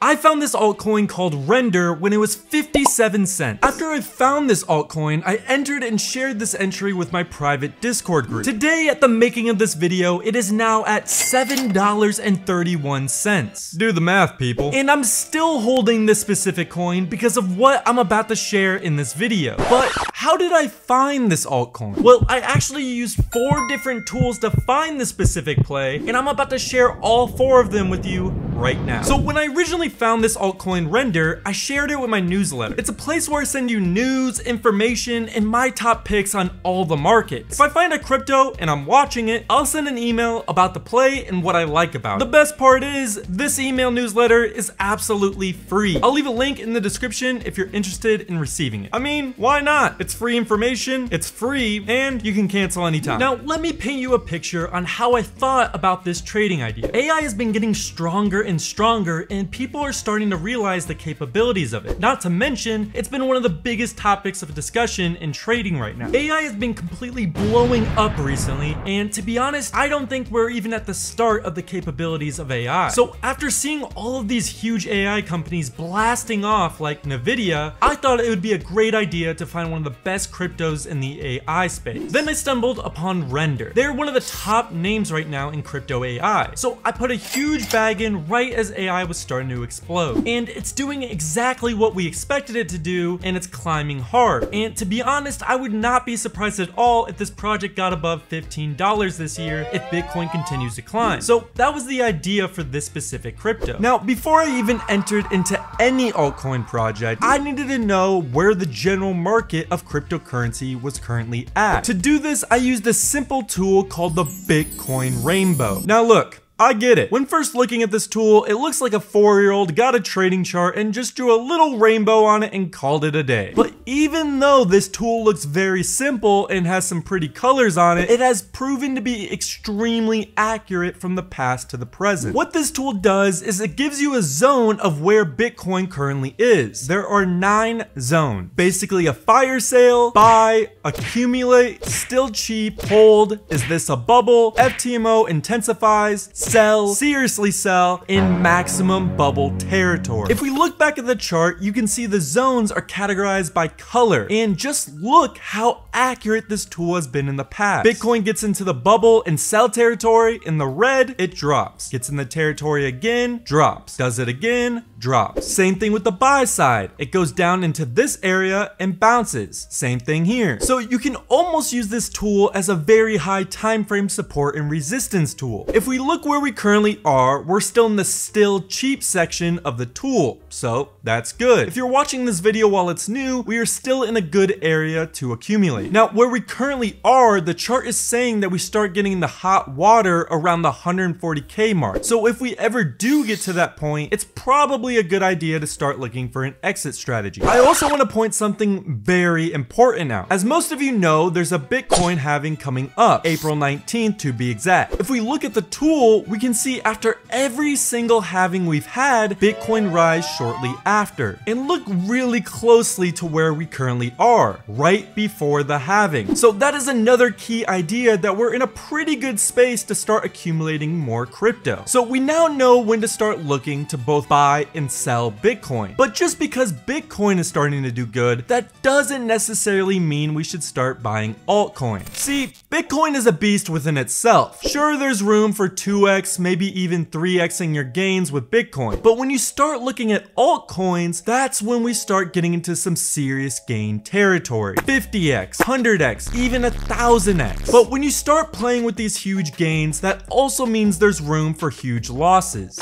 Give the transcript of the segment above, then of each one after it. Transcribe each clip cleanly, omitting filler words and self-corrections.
I found this altcoin called Render when it was 57 cents. After I found this altcoin, I entered and shared this entry with my private Discord group. Today, at the making of this video, it is now at $7.31. Do the math, people. And I'm still holding this specific coin because of what I'm about to share in this video. But how did I find this altcoin? Well, I actually used 4 different tools to find this specific play, and I'm about to share all 4 of them with you right now. So when I originally found this altcoin Render, I shared it with my newsletter. It's a place where I send you news, information, and my top picks on all the markets. If I find a crypto and I'm watching it, I'll send an email about the play and what I like about it. The best part is, this email newsletter is absolutely free. I'll leave a link in the description if you're interested in receiving it. I mean, why not? It's free information, it's free, and you can cancel anytime. Now, let me paint you a picture on how I thought about this trading idea. AI has been getting stronger and stronger, and people are starting to realize the capabilities of it. Not to mention, it's been one of the biggest topics of discussion in trading right now. AI has been completely blowing up recently, and to be honest, I don't think we're even at the start of the capabilities of AI. So after seeing all of these huge AI companies blasting off like Nvidia, I thought it would be a great idea to find one of the best cryptos in the AI space. Then I stumbled upon Render. They're one of the top names right now in crypto AI. So I put a huge bag in right as AI was starting to explode. And it's doing exactly what we expected it to do, and it's climbing hard. And to be honest, I would not be surprised at all if this project got above $15 this year if Bitcoin continues to climb. So that was the idea for this specific crypto. Now, before I even entered into any altcoin project, I needed to know where the general market of cryptocurrency was currently at. To do this, I used a simple tool called the Bitcoin Rainbow. Now look, I get it. When first looking at this tool, it looks like a 4-year-old got a trading chart and just drew a little rainbow on it and called it a day. But even though this tool looks very simple and has some pretty colors on it, it has proven to be extremely accurate from the past to the present. What this tool does is it gives you a zone of where Bitcoin currently is. There are 9 zones. Basically a fire sale, buy, accumulate, still cheap, hold, is this a bubble, FTMO intensifies, sell, seriously sell, in maximum bubble territory. If we look back at the chart, you can see the zones are categorized by color, and just look how accurate this tool has been in the past. Bitcoin gets into the bubble and sell territory, in the red, it drops. Gets in the territory again, drops. Does it again, drops. Same thing with the buy side. It goes down into this area and bounces. Same thing here. So you can almost use this tool as a very high time frame support and resistance tool. If we look where we currently are, we're still in the still cheap section of the tool, so that's good. If you're watching this video while it's new, we are still in a good area to accumulate. Now, where we currently are, the chart is saying that we start getting the hot water around the 140K mark. So if we ever do get to that point, it's probably a good idea to start looking for an exit strategy. I also want to point something very important out. As most of you know, there's a Bitcoin halving coming up, April 19th to be exact. If we look at the tool, we can see after every single halving we've had, Bitcoin rise shortly after. And look really closely to where we currently are, right before the halving. So that is another key idea that we're in a pretty good space to start accumulating more crypto. So we now know when to start looking to both buy and sell Bitcoin. But just because Bitcoin is starting to do good, that doesn't necessarily mean we should start buying altcoins. See, Bitcoin is a beast within itself. Sure, there's room for 2x, maybe even 3xing your gains with Bitcoin. But when you start looking at altcoins, that's when we start getting into some serious gain territory. 50x, 100x, even 1000x. But when you start playing with these huge gains, that also means there's room for huge losses.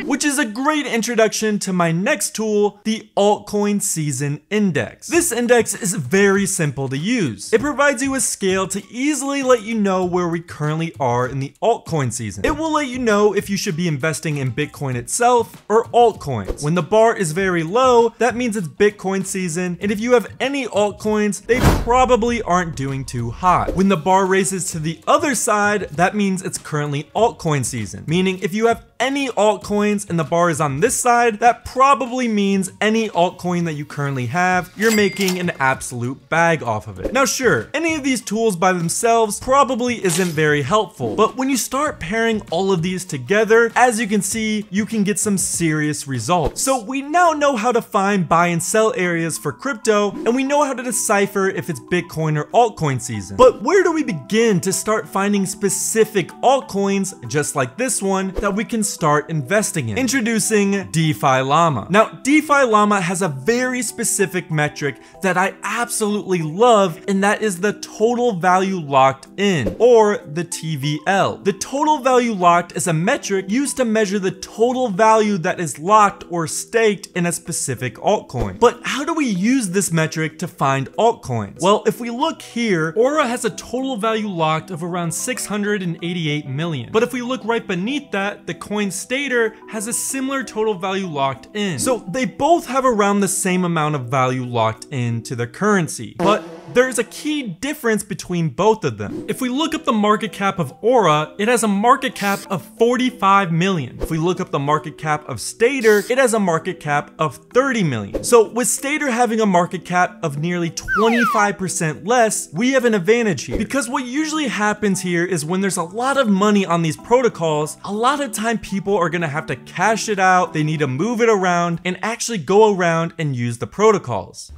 Which is a great introduction to my next tool, the Altcoin Season Index. This index is very simple to use. It provides you a scale to easily let you know where we currently are in the altcoin season. It will let you know if you should be investing in Bitcoin itself or altcoins. When the bar is very low, that means it's Bitcoin season, and if you have any altcoins, they probably aren't doing too hot. When the bar raises to the other side, that means it's currently altcoin season, meaning if you have any altcoins and the bar is on this side, that probably means any altcoin that you currently have, you're making an absolute bag off of it. Now sure, any of these tools by themselves probably isn't very helpful, but when you start pairing all of these together, as you can see, you can get some serious results. So we now know how to find buy and sell areas for crypto, and we know how to decipher if it's Bitcoin or altcoin season. But where do we begin to start finding specific altcoins, just like this one, that we can start investing in? Introducing DeFi Llama. Now, DeFi Llama has a very specific metric that I absolutely love, and that is the total value locked in, or the TVL. The total value locked is a metric used to measure the total value that is locked or staked in a specific altcoin. But how do we use this metric to find altcoins? Well, if we look here, Aura has a total value locked of around 688 million. But if we look right beneath that, the coin Stater has a similar total value locked in. So they both have around the same amount of value locked in to their currency. But there's a key difference between both of them. If we look up the market cap of Aura, it has a market cap of 45 million. If we look up the market cap of Stater, it has a market cap of 30 million. So with Stater having a market cap of nearly 25% less, we have an advantage here. Because what usually happens here is when there's a lot of money on these protocols, a lot of time people are gonna have to cash it out, they need to move it around and actually go around and use the protocols.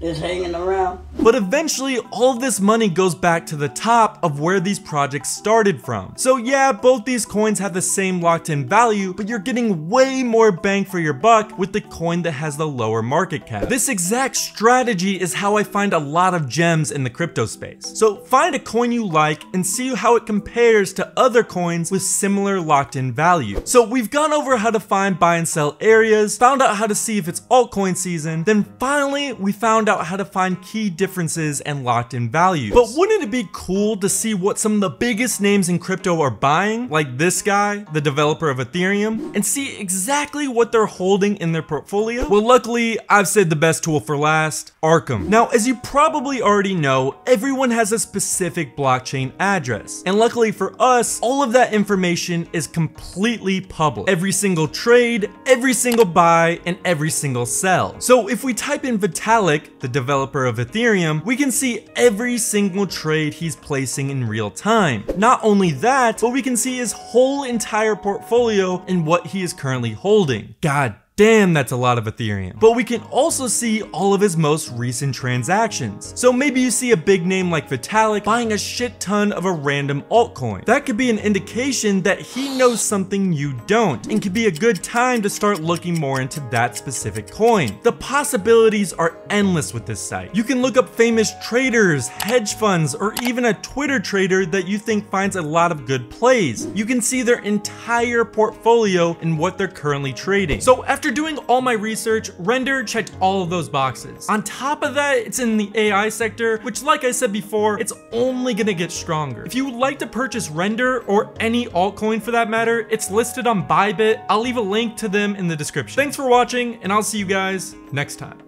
Just hanging around. But eventually, all of this money goes back to the top of where these projects started from. So yeah, both these coins have the same locked-in value, but you're getting way more bang for your buck with the coin that has the lower market cap. This exact strategy is how I find a lot of gems in the crypto space. So find a coin you like and see how it compares to other coins with similar locked-in value. So we've gone over how to find buy and sell areas, found out how to see if it's altcoin season, then finally we found out how to find key differences and locked in values. But wouldn't it be cool to see what some of the biggest names in crypto are buying, like this guy, the developer of Ethereum, and see exactly what they're holding in their portfolio? Well, luckily, I've saved the best tool for last, Arkham. Now, as you probably already know, everyone has a specific blockchain address. And luckily for us, all of that information is completely public. Every single trade, every single buy, and every single sell. So if we type in Vitalik, the developer of Ethereum, we can see every single trade he's placing in real time. Not only that, but we can see his whole entire portfolio and what he is currently holding. God damn, that's a lot of Ethereum. But we can also see all of his most recent transactions. So maybe you see a big name like Vitalik buying a shit ton of a random altcoin. That could be an indication that he knows something you don't, and could be a good time to start looking more into that specific coin. The possibilities are endless with this site. You can look up famous traders, hedge funds, or even a Twitter trader that you think finds a lot of good plays. You can see their entire portfolio and what they're currently trading. So after doing all my research, Render checked all of those boxes. On top of that, it's in the AI sector, which like I said before, it's only gonna get stronger. If you would like to purchase Render or any altcoin for that matter, it's listed on Bybit. I'll leave a link to them in the description. Thanks for watching, and I'll see you guys next time.